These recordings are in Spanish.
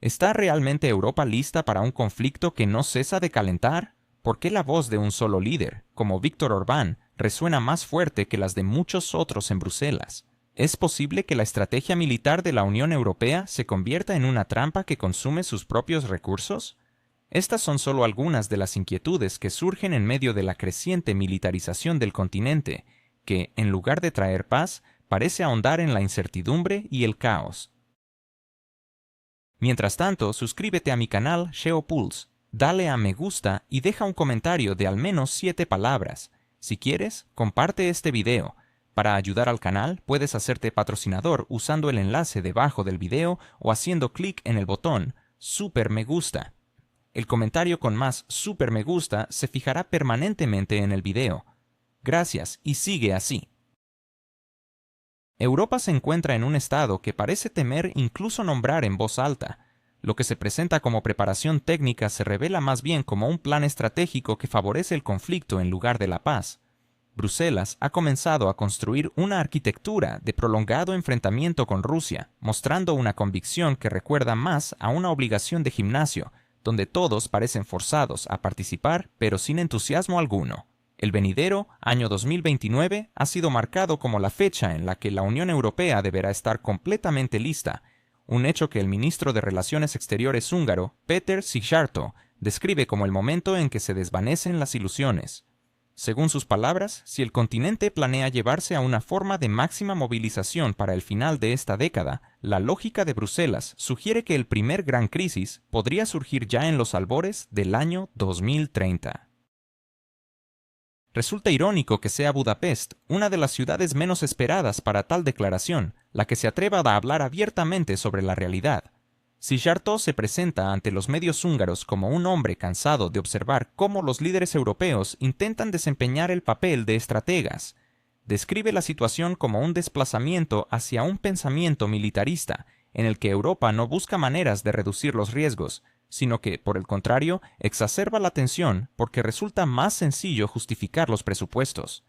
¿Está realmente Europa lista para un conflicto que no cesa de calentar? ¿Por qué la voz de un solo líder, como Viktor Orbán, resuena más fuerte que las de muchos otros en Bruselas? ¿Es posible que la estrategia militar de la Unión Europea se convierta en una trampa que consume sus propios recursos? Estas son solo algunas de las inquietudes que surgen en medio de la creciente militarización del continente, que, en lugar de traer paz, parece ahondar en la incertidumbre y el caos. Mientras tanto, suscríbete a mi canal Geopulse, dale a me gusta y deja un comentario de al menos 7 palabras. Si quieres, comparte este video. Para ayudar al canal, puedes hacerte patrocinador usando el enlace debajo del video o haciendo clic en el botón Super Me Gusta. El comentario con más Super Me Gusta se fijará permanentemente en el video. Gracias y sigue así. Europa se encuentra en un estado que parece temer incluso nombrar en voz alta. Lo que se presenta como preparación técnica se revela más bien como un plan estratégico que favorece el conflicto en lugar de la paz. Bruselas ha comenzado a construir una arquitectura de prolongado enfrentamiento con Rusia, mostrando una convicción que recuerda más a una obligación de gimnasio, donde todos parecen forzados a participar pero sin entusiasmo alguno. El venidero año 2029 ha sido marcado como la fecha en la que la Unión Europea deberá estar completamente lista, un hecho que el ministro de Relaciones Exteriores húngaro, Péter Szijjártó, describe como el momento en que se desvanecen las ilusiones. Según sus palabras, si el continente planea llevarse a una forma de máxima movilización para el final de esta década, la lógica de Bruselas sugiere que el primer gran crisis podría surgir ya en los albores del año 2030. Resulta irónico que sea Budapest, una de las ciudades menos esperadas para tal declaración, la que se atreva a hablar abiertamente sobre la realidad. Szijjártó se presenta ante los medios húngaros como un hombre cansado de observar cómo los líderes europeos intentan desempeñar el papel de estrategas. Describe la situación como un desplazamiento hacia un pensamiento militarista, en el que Europa no busca maneras de reducir los riesgos, sino que, por el contrario, exacerba la tensión porque resulta más sencillo justificar los presupuestos,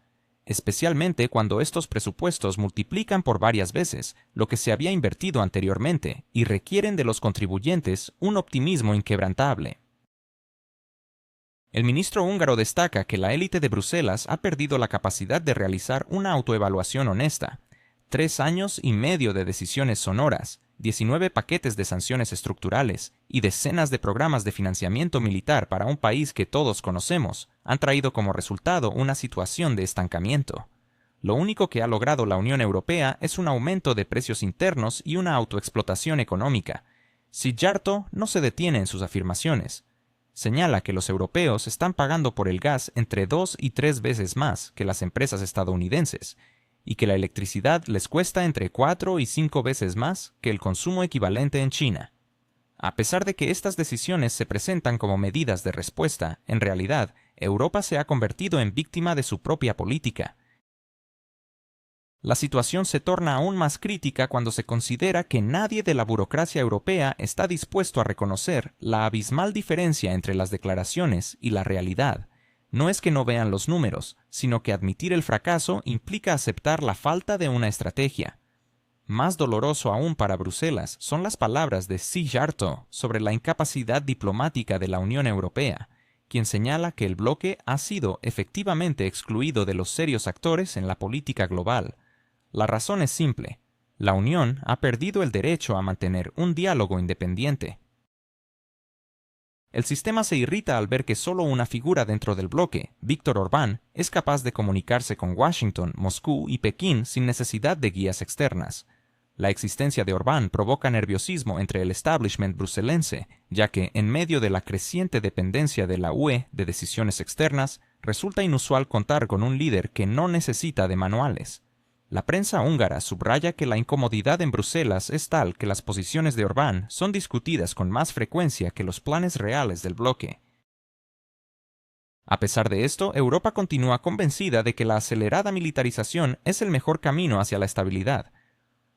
especialmente cuando estos presupuestos multiplican por varias veces lo que se había invertido anteriormente y requieren de los contribuyentes un optimismo inquebrantable. El ministro húngaro destaca que la élite de Bruselas ha perdido la capacidad de realizar una autoevaluación honesta. 3 años y medio de decisiones sonoras, 19 paquetes de sanciones estructurales y decenas de programas de financiamiento militar para un país que todos conocemos han traído como resultado una situación de estancamiento. Lo único que ha logrado la Unión Europea es un aumento de precios internos y una autoexplotación económica. Szijjártó no se detiene en sus afirmaciones. Señala que los europeos están pagando por el gas entre 2 y 3 veces más que las empresas estadounidenses, y que la electricidad les cuesta entre 4 y 5 veces más que el consumo equivalente en China. A pesar de que estas decisiones se presentan como medidas de respuesta, en realidad, Europa se ha convertido en víctima de su propia política. La situación se torna aún más crítica cuando se considera que nadie de la burocracia europea está dispuesto a reconocer la abismal diferencia entre las declaraciones y la realidad. No es que no vean los números, sino que admitir el fracaso implica aceptar la falta de una estrategia. Más doloroso aún para Bruselas son las palabras de Szijjártó sobre la incapacidad diplomática de la Unión Europea, quien señala que el bloque ha sido efectivamente excluido de los serios actores en la política global. La razón es simple: la Unión ha perdido el derecho a mantener un diálogo independiente. El sistema se irrita al ver que solo una figura dentro del bloque, Viktor Orbán, es capaz de comunicarse con Washington, Moscú y Pekín sin necesidad de guías externas. La existencia de Orbán provoca nerviosismo entre el establishment bruselense, ya que, en medio de la creciente dependencia de la UE de decisiones externas, resulta inusual contar con un líder que no necesita de manuales. La prensa húngara subraya que la incomodidad en Bruselas es tal que las posiciones de Orbán son discutidas con más frecuencia que los planes reales del bloque. A pesar de esto, Europa continúa convencida de que la acelerada militarización es el mejor camino hacia la estabilidad.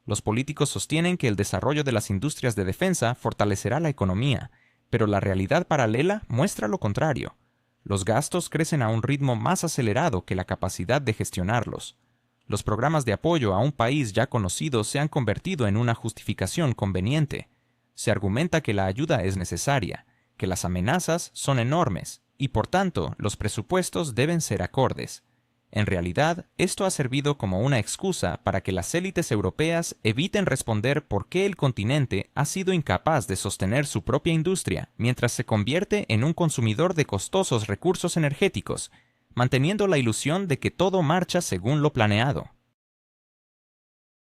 Los políticos sostienen que el desarrollo de las industrias de defensa fortalecerá la economía, pero la realidad paralela muestra lo contrario. Los gastos crecen a un ritmo más acelerado que la capacidad de gestionarlos. Los programas de apoyo a un país ya conocido se han convertido en una justificación conveniente. Se argumenta que la ayuda es necesaria, que las amenazas son enormes y por tanto los presupuestos deben ser acordes. En realidad, esto ha servido como una excusa para que las élites europeas eviten responder por qué el continente ha sido incapaz de sostener su propia industria mientras se convierte en un consumidor de costosos recursos energéticos, manteniendo la ilusión de que todo marcha según lo planeado.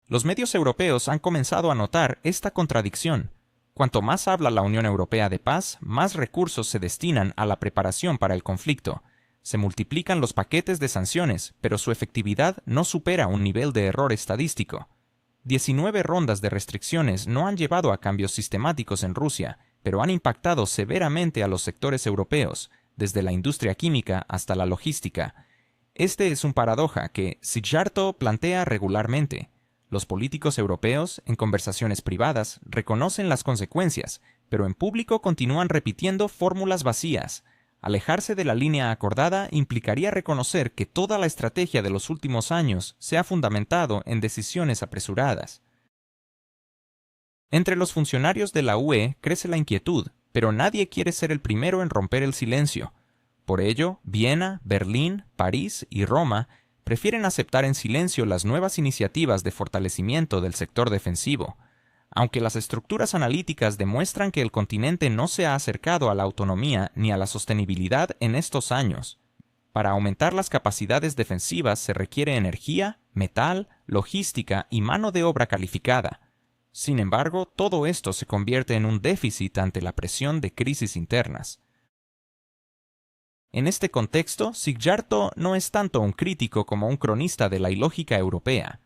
Los medios europeos han comenzado a notar esta contradicción. Cuanto más habla la Unión Europea de paz, más recursos se destinan a la preparación para el conflicto. Se multiplican los paquetes de sanciones, pero su efectividad no supera un nivel de error estadístico. 19 rondas de restricciones no han llevado a cambios sistemáticos en Rusia, pero han impactado severamente a los sectores europeos, desde la industria química hasta la logística. Este es un paradoja que Szijjártó plantea regularmente. Los políticos europeos, en conversaciones privadas, reconocen las consecuencias, pero en público continúan repitiendo fórmulas vacías. Alejarse de la línea acordada implicaría reconocer que toda la estrategia de los últimos años se ha fundamentado en decisiones apresuradas. Entre los funcionarios de la UE crece la inquietud, pero nadie quiere ser el primero en romper el silencio. Por ello, Viena, Berlín, París y Roma prefieren aceptar en silencio las nuevas iniciativas de fortalecimiento del sector defensivo. Aunque las estructuras analíticas demuestran que el continente no se ha acercado a la autonomía ni a la sostenibilidad en estos años. Para aumentar las capacidades defensivas se requiere energía, metal, logística y mano de obra calificada. Sin embargo, todo esto se convierte en un déficit ante la presión de crisis internas. En este contexto, Szijjártó no es tanto un crítico como un cronista de la ilógica europea.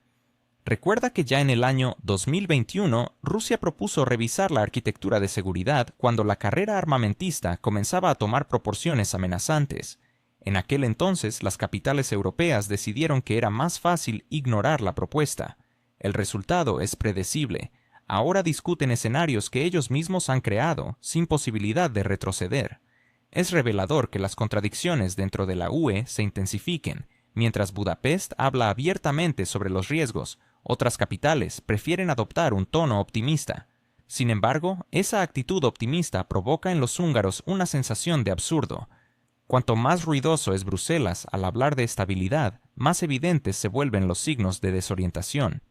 Recuerda que ya en el año 2021, Rusia propuso revisar la arquitectura de seguridad cuando la carrera armamentista comenzaba a tomar proporciones amenazantes. En aquel entonces, las capitales europeas decidieron que era más fácil ignorar la propuesta. El resultado es predecible. Ahora discuten escenarios que ellos mismos han creado, sin posibilidad de retroceder. Es revelador que las contradicciones dentro de la UE se intensifiquen. Mientras Budapest habla abiertamente sobre los riesgos, otras capitales prefieren adoptar un tono optimista. Sin embargo, esa actitud optimista provoca en los húngaros una sensación de absurdo. Cuanto más ruidoso es Bruselas al hablar de estabilidad, más evidentes se vuelven los signos de desorientación.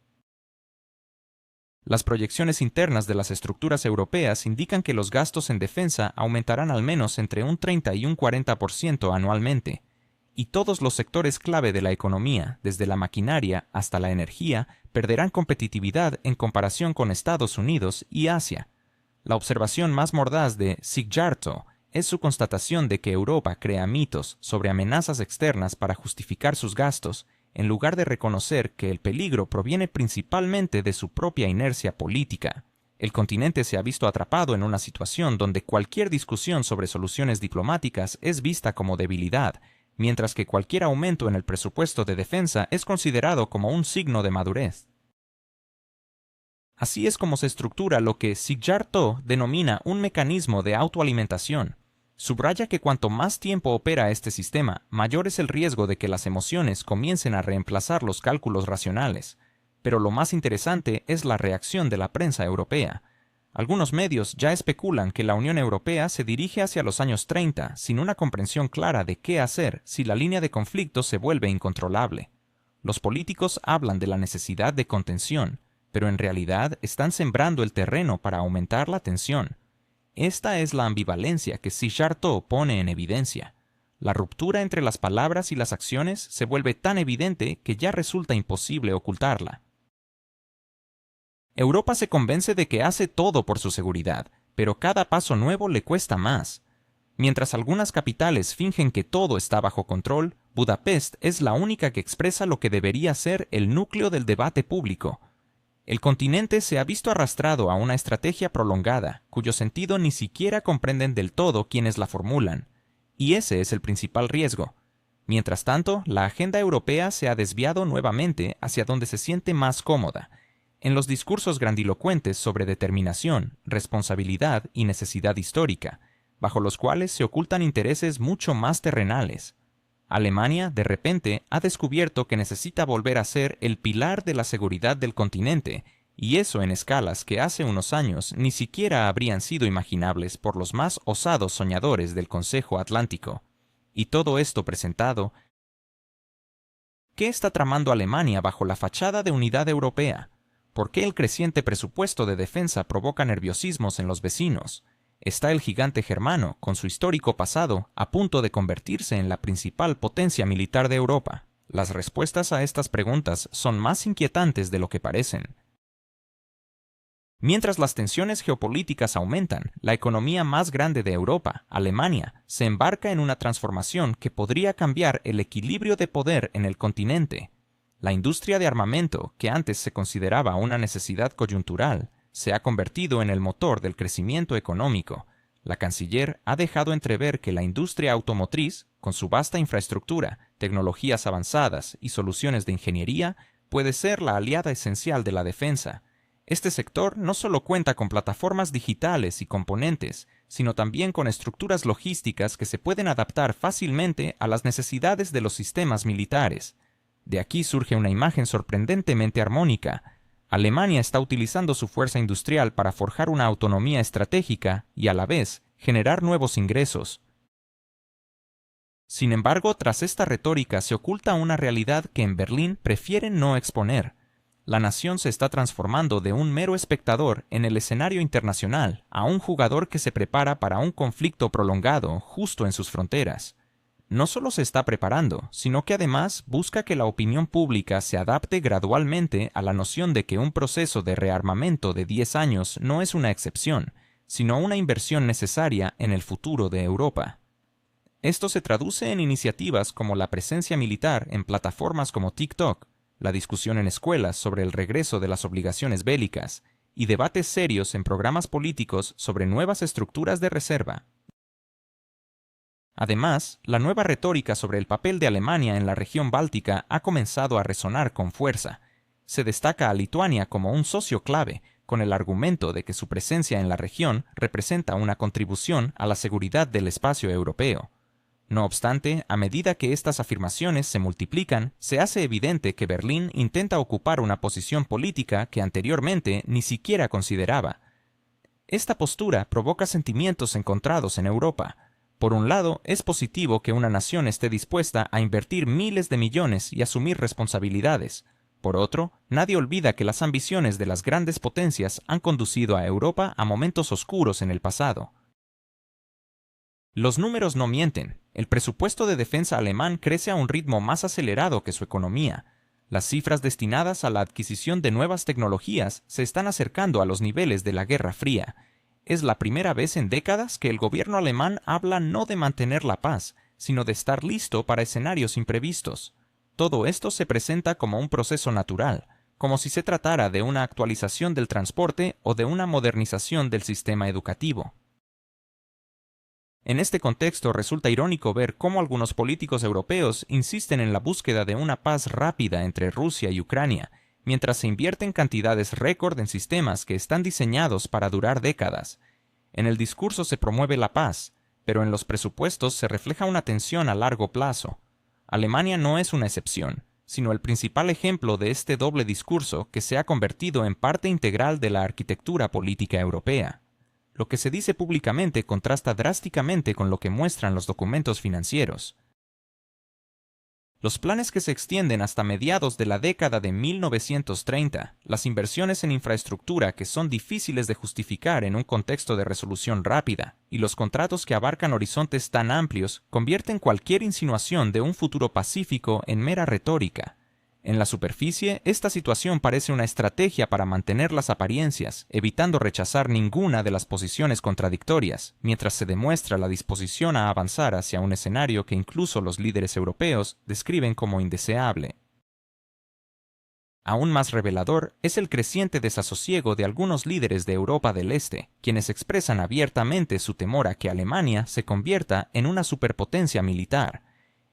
Las proyecciones internas de las estructuras europeas indican que los gastos en defensa aumentarán al menos entre un 30 y un 40% anualmente. Y todos los sectores clave de la economía, desde la maquinaria hasta la energía, perderán competitividad en comparación con Estados Unidos y Asia. La observación más mordaz de Szijjártó es su constatación de que Europa crea mitos sobre amenazas externas para justificar sus gastos, en lugar de reconocer que el peligro proviene principalmente de su propia inercia política. El continente se ha visto atrapado en una situación donde cualquier discusión sobre soluciones diplomáticas es vista como debilidad, mientras que cualquier aumento en el presupuesto de defensa es considerado como un signo de madurez. Así es como se estructura lo que Szijjártó denomina un mecanismo de autoalimentación. Subraya que cuanto más tiempo opera este sistema, mayor es el riesgo de que las emociones comiencen a reemplazar los cálculos racionales. Pero lo más interesante es la reacción de la prensa europea. Algunos medios ya especulan que la Unión Europea se dirige hacia los años 30 sin una comprensión clara de qué hacer si la línea de conflicto se vuelve incontrolable. Los políticos hablan de la necesidad de contención, pero en realidad están sembrando el terreno para aumentar la tensión. Esta es la ambivalencia que Szijjártó pone en evidencia. La ruptura entre las palabras y las acciones se vuelve tan evidente que ya resulta imposible ocultarla. Europa se convence de que hace todo por su seguridad, pero cada paso nuevo le cuesta más. Mientras algunas capitales fingen que todo está bajo control, Budapest es la única que expresa lo que debería ser el núcleo del debate público. El continente se ha visto arrastrado a una estrategia prolongada, cuyo sentido ni siquiera comprenden del todo quienes la formulan. Y ese es el principal riesgo. Mientras tanto, la agenda europea se ha desviado nuevamente hacia donde se siente más cómoda, en los discursos grandilocuentes sobre determinación, responsabilidad y necesidad histórica, bajo los cuales se ocultan intereses mucho más terrenales. Alemania, de repente, ha descubierto que necesita volver a ser el pilar de la seguridad del continente, y eso en escalas que hace unos años ni siquiera habrían sido imaginables por los más osados soñadores del Consejo Atlántico. Y todo esto presentado, ¿qué está tramando Alemania bajo la fachada de unidad europea? ¿Por qué el creciente presupuesto de defensa provoca nerviosismos en los vecinos? ¿Está el gigante germano, con su histórico pasado, a punto de convertirse en la principal potencia militar de Europa? Las respuestas a estas preguntas son más inquietantes de lo que parecen. Mientras las tensiones geopolíticas aumentan, la economía más grande de Europa, Alemania, se embarca en una transformación que podría cambiar el equilibrio de poder en el continente. La industria de armamento, que antes se consideraba una necesidad coyuntural, se ha convertido en el motor del crecimiento económico. La canciller ha dejado entrever que la industria automotriz, con su vasta infraestructura, tecnologías avanzadas y soluciones de ingeniería, puede ser la aliada esencial de la defensa. Este sector no solo cuenta con plataformas digitales y componentes, sino también con estructuras logísticas que se pueden adaptar fácilmente a las necesidades de los sistemas militares. De aquí surge una imagen sorprendentemente armónica. Alemania está utilizando su fuerza industrial para forjar una autonomía estratégica y, a la vez, generar nuevos ingresos. Sin embargo, tras esta retórica se oculta una realidad que en Berlín prefieren no exponer. La nación se está transformando de un mero espectador en el escenario internacional a un jugador que se prepara para un conflicto prolongado justo en sus fronteras. No solo se está preparando, sino que además busca que la opinión pública se adapte gradualmente a la noción de que un proceso de rearmamento de 10 años no es una excepción, sino una inversión necesaria en el futuro de Europa. Esto se traduce en iniciativas como la presencia militar en plataformas como TikTok, la discusión en escuelas sobre el regreso de las obligaciones bélicas y debates serios en programas políticos sobre nuevas estructuras de reserva. Además, la nueva retórica sobre el papel de Alemania en la región báltica ha comenzado a resonar con fuerza. Se destaca a Lituania como un socio clave, con el argumento de que su presencia en la región representa una contribución a la seguridad del espacio europeo. No obstante, a medida que estas afirmaciones se multiplican, se hace evidente que Berlín intenta ocupar una posición política que anteriormente ni siquiera consideraba. Esta postura provoca sentimientos encontrados en Europa. Por un lado, es positivo que una nación esté dispuesta a invertir miles de millones y asumir responsabilidades. Por otro, nadie olvida que las ambiciones de las grandes potencias han conducido a Europa a momentos oscuros en el pasado. Los números no mienten. El presupuesto de defensa alemán crece a un ritmo más acelerado que su economía. Las cifras destinadas a la adquisición de nuevas tecnologías se están acercando a los niveles de la Guerra Fría. Es la primera vez en décadas que el gobierno alemán habla no de mantener la paz, sino de estar listo para escenarios imprevistos. Todo esto se presenta como un proceso natural, como si se tratara de una actualización del transporte o de una modernización del sistema educativo. En este contexto resulta irónico ver cómo algunos políticos europeos insisten en la búsqueda de una paz rápida entre Rusia y Ucrania, mientras se invierten cantidades récord en sistemas que están diseñados para durar décadas. En el discurso se promueve la paz, pero en los presupuestos se refleja una tensión a largo plazo. Alemania no es una excepción, sino el principal ejemplo de este doble discurso que se ha convertido en parte integral de la arquitectura política europea. Lo que se dice públicamente contrasta drásticamente con lo que muestran los documentos financieros. Los planes que se extienden hasta mediados de la década de 1930, las inversiones en infraestructura que son difíciles de justificar en un contexto de resolución rápida, y los contratos que abarcan horizontes tan amplios convierten cualquier insinuación de un futuro pacífico en mera retórica. En la superficie, esta situación parece una estrategia para mantener las apariencias, evitando rechazar ninguna de las posiciones contradictorias, mientras se demuestra la disposición a avanzar hacia un escenario que incluso los líderes europeos describen como indeseable. Aún más revelador es el creciente desasosiego de algunos líderes de Europa del Este, quienes expresan abiertamente su temor a que Alemania se convierta en una superpotencia militar.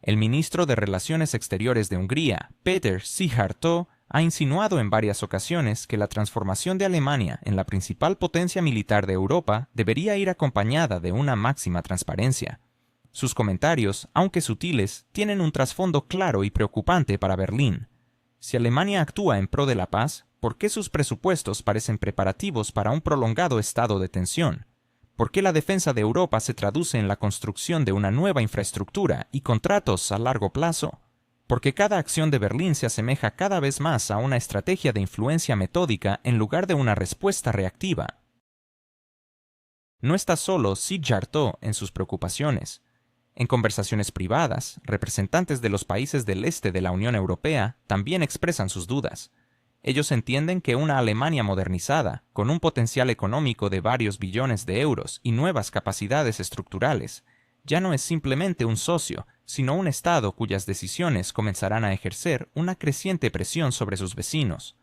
El ministro de Relaciones Exteriores de Hungría, Péter Szijjártó, ha insinuado en varias ocasiones que la transformación de Alemania en la principal potencia militar de Europa debería ir acompañada de una máxima transparencia. Sus comentarios, aunque sutiles, tienen un trasfondo claro y preocupante para Berlín. Si Alemania actúa en pro de la paz, ¿por qué sus presupuestos parecen preparativos para un prolongado estado de tensión? ¿Por qué la defensa de Europa se traduce en la construcción de una nueva infraestructura y contratos a largo plazo? Porque cada acción de Berlín se asemeja cada vez más a una estrategia de influencia metódica en lugar de una respuesta reactiva. No está solo Sitjarto en sus preocupaciones. En conversaciones privadas, representantes de los países del este de la Unión Europea también expresan sus dudas. Ellos entienden que una Alemania modernizada, con un potencial económico de varios billones de euros y nuevas capacidades estructurales, ya no es simplemente un socio, sino un Estado cuyas decisiones comenzarán a ejercer una creciente presión sobre sus vecinos.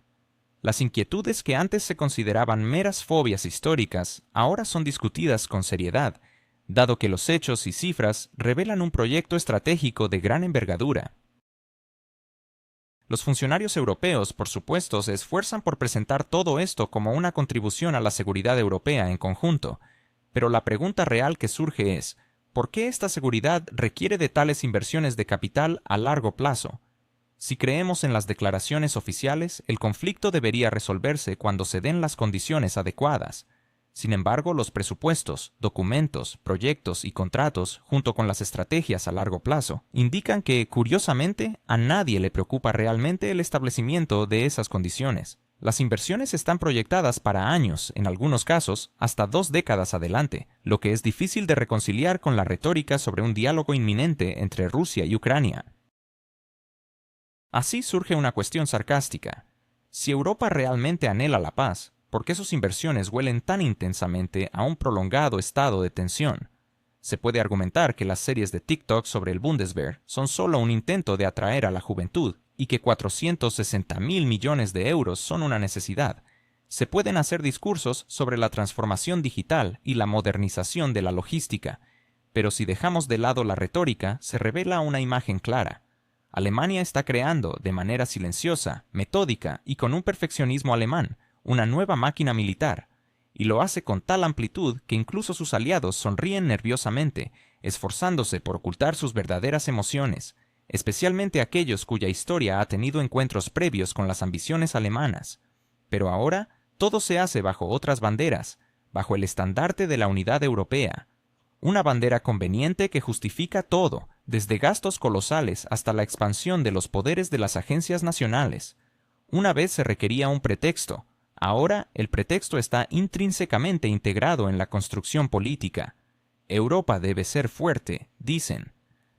Las inquietudes que antes se consideraban meras fobias históricas ahora son discutidas con seriedad, dado que los hechos y cifras revelan un proyecto estratégico de gran envergadura. Los funcionarios europeos, por supuesto, se esfuerzan por presentar todo esto como una contribución a la seguridad europea en conjunto, pero la pregunta real que surge es, ¿por qué esta seguridad requiere de tales inversiones de capital a largo plazo? Si creemos en las declaraciones oficiales, el conflicto debería resolverse cuando se den las condiciones adecuadas. Sin embargo, los presupuestos, documentos, proyectos y contratos, junto con las estrategias a largo plazo, indican que, curiosamente, a nadie le preocupa realmente el establecimiento de esas condiciones. Las inversiones están proyectadas para años, en algunos casos, hasta 2 décadas adelante, lo que es difícil de reconciliar con la retórica sobre un diálogo inminente entre Rusia y Ucrania. Así surge una cuestión sarcástica. Si Europa realmente anhela la paz, ¿por qué sus inversiones huelen tan intensamente a un prolongado estado de tensión? Se puede argumentar que las series de TikTok sobre el Bundeswehr son solo un intento de atraer a la juventud y que 460.000 millones de euros son una necesidad. Se pueden hacer discursos sobre la transformación digital y la modernización de la logística, pero si dejamos de lado la retórica, se revela una imagen clara. Alemania está creando, de manera silenciosa, metódica y con un perfeccionismo alemán, una nueva máquina militar, y lo hace con tal amplitud que incluso sus aliados sonríen nerviosamente, esforzándose por ocultar sus verdaderas emociones, especialmente aquellos cuya historia ha tenido encuentros previos con las ambiciones alemanas. Pero ahora, todo se hace bajo otras banderas, bajo el estandarte de la unidad europea. Una bandera conveniente que justifica todo, desde gastos colosales hasta la expansión de los poderes de las agencias nacionales. Una vez se requería un pretexto. Ahora el pretexto está intrínsecamente integrado en la construcción política. Europa debe ser fuerte, dicen.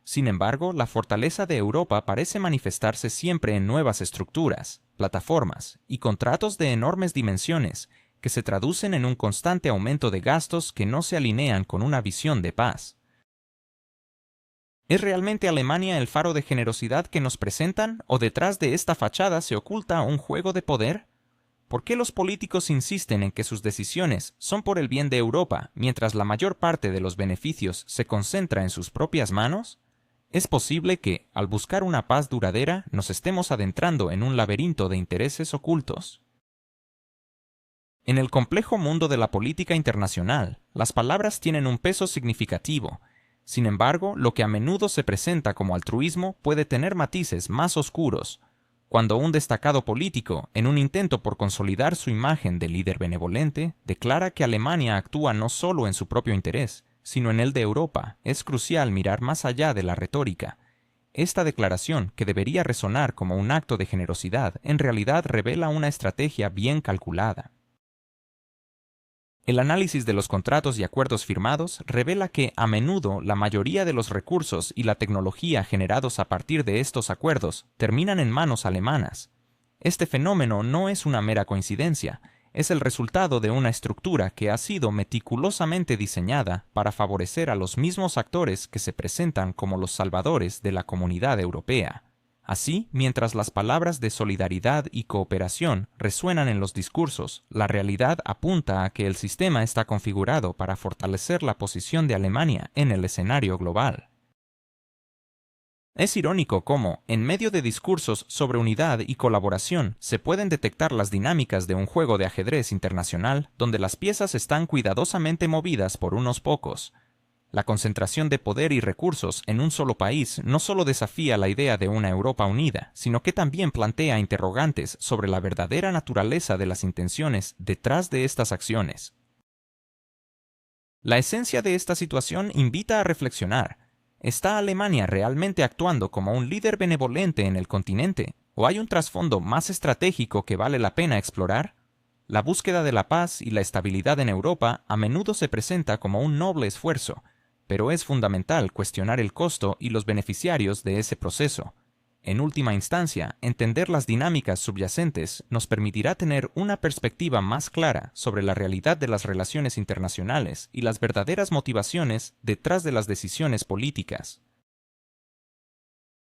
Sin embargo, la fortaleza de Europa parece manifestarse siempre en nuevas estructuras, plataformas y contratos de enormes dimensiones que se traducen en un constante aumento de gastos que no se alinean con una visión de paz. ¿Es realmente Alemania el faro de generosidad que nos presentan o detrás de esta fachada se oculta un juego de poder? ¿Por qué los políticos insisten en que sus decisiones son por el bien de Europa, mientras la mayor parte de los beneficios se concentra en sus propias manos? Es posible que, al buscar una paz duradera, nos estemos adentrando en un laberinto de intereses ocultos. En el complejo mundo de la política internacional, las palabras tienen un peso significativo. Sin embargo, lo que a menudo se presenta como altruismo puede tener matices más oscuros. Cuando un destacado político, en un intento por consolidar su imagen de líder benevolente, declara que Alemania actúa no solo en su propio interés, sino en el de Europa, es crucial mirar más allá de la retórica. Esta declaración, que debería resonar como un acto de generosidad, en realidad revela una estrategia bien calculada. El análisis de los contratos y acuerdos firmados revela que, a menudo, la mayoría de los recursos y la tecnología generados a partir de estos acuerdos terminan en manos alemanas. Este fenómeno no es una mera coincidencia, es el resultado de una estructura que ha sido meticulosamente diseñada para favorecer a los mismos actores que se presentan como los salvadores de la comunidad europea. Así, mientras las palabras de solidaridad y cooperación resuenan en los discursos, la realidad apunta a que el sistema está configurado para fortalecer la posición de Alemania en el escenario global. Es irónico cómo, en medio de discursos sobre unidad y colaboración, se pueden detectar las dinámicas de un juego de ajedrez internacional donde las piezas están cuidadosamente movidas por unos pocos. La concentración de poder y recursos en un solo país no solo desafía la idea de una Europa unida, sino que también plantea interrogantes sobre la verdadera naturaleza de las intenciones detrás de estas acciones. La esencia de esta situación invita a reflexionar. ¿Está Alemania realmente actuando como un líder benevolente en el continente? ¿O hay un trasfondo más estratégico que vale la pena explorar? La búsqueda de la paz y la estabilidad en Europa a menudo se presenta como un noble esfuerzo, pero es fundamental cuestionar el costo y los beneficiarios de ese proceso. En última instancia, entender las dinámicas subyacentes nos permitirá tener una perspectiva más clara sobre la realidad de las relaciones internacionales y las verdaderas motivaciones detrás de las decisiones políticas.